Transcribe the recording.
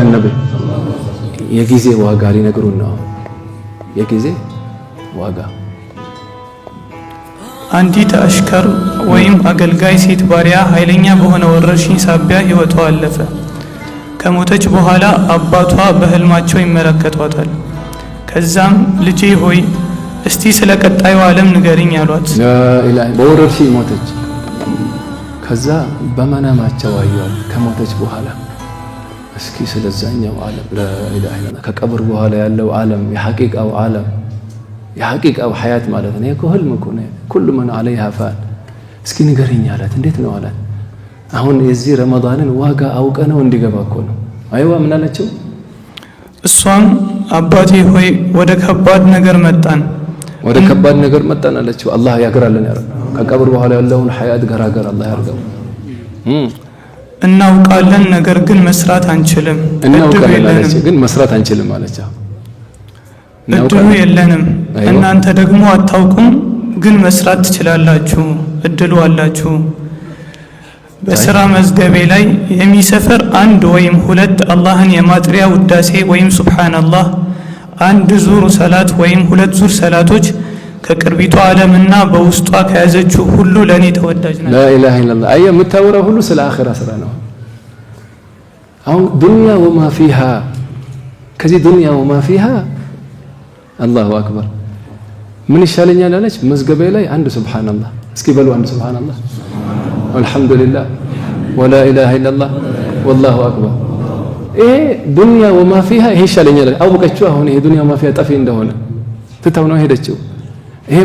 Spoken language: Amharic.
ነብይ የጊዜ ዋጋ ሊነግሩን ነው። የጊዜ ዋጋ አንዲት አሽከር ወይም አገልጋይ ሴት ባሪያ ኃይለኛ በሆነ ወረርሽኝ ሳቢያ ሕይወቷ አለፈ። ከሞተች በኋላ አባቷ በህልማቸው ይመለከቷታል። ከዛም ልጄ ሆይ እስቲ ስለ ቀጣዩ ዓለም ንገሪኝ አሏት። ላኢላሃ በወረርሽኝ ሞተች። ከዛ በመናማቸው አዩዋት ከሞተች በኋላ እስኪ ስለዛኛው ዓለም ላኢላሃ ኢላላህ ከቀብር በኋላ ያለው ዓለም የሐቂቃው ዓለም የሐቂቃው ሐያት ማለት ነው። እኮ ህልም እኮ ነው። ኩሉ መን ዐለይሃ ፋን እስኪ ንገሪኝ አላት። እንዴት ነው አላት። አሁን የዚህ ረመዳንን ዋጋ አውቀ ነው እንዲገባ እኮ ነው። አይዋ ምን አለችው? እሷም አባቴ ሆይ ወደ ከባድ ነገር መጣን አለችው። አላህ ያግራለን ያረብ ከቀብር በኋላ ያለውን ሐያት ገራገር አላህ ያርገው። እናውቃለን ነገር ግን መስራት አንችልም። ግን መስራት አንችልም አለች። እድሉ የለንም። እናንተ ደግሞ አታውቁም ግን መስራት ትችላላችሁ፣ እድሉ አላችሁ። በስራ መዝገቤ ላይ የሚሰፈር አንድ ወይም ሁለት አላህን የማጥሪያ ውዳሴ ወይም ሱብሃንአላህ፣ አንድ ዙር ሰላት ወይም ሁለት ዙር ሰላቶች ከቅርቢቷ ዓለምና በውስጧ ከያዘችው ሁሉ ለኔ ተወዳጅ ናቸው። ላኢላሃ ኢላላህ አየ የምታወራው ሁሉ ስለ አኺራ ስራ ነው። አሁን ዱንያ ወማ ፊሃ ከዚህ ዱንያ ወማ ፊሃ አላሁ አክበር ምን ይሻለኛል አለች። መዝገቤ ላይ አንድ ሱብሃንአላህ እስኪ በሉ አንድ ሱብሃንአላህ ወልሐምዱሊላህ ወላ ኢላሃ ኢላላህ ወላሁ አክበር። ይሄ ዱንያ ወማ ፊሃ ይሄ ይሻለኛል አወቀችው። አሁን ይሄ ዱንያ ወማ ፊሃ ጠፊ እንደሆነ ትተው ነው ሄደችው። ይሄ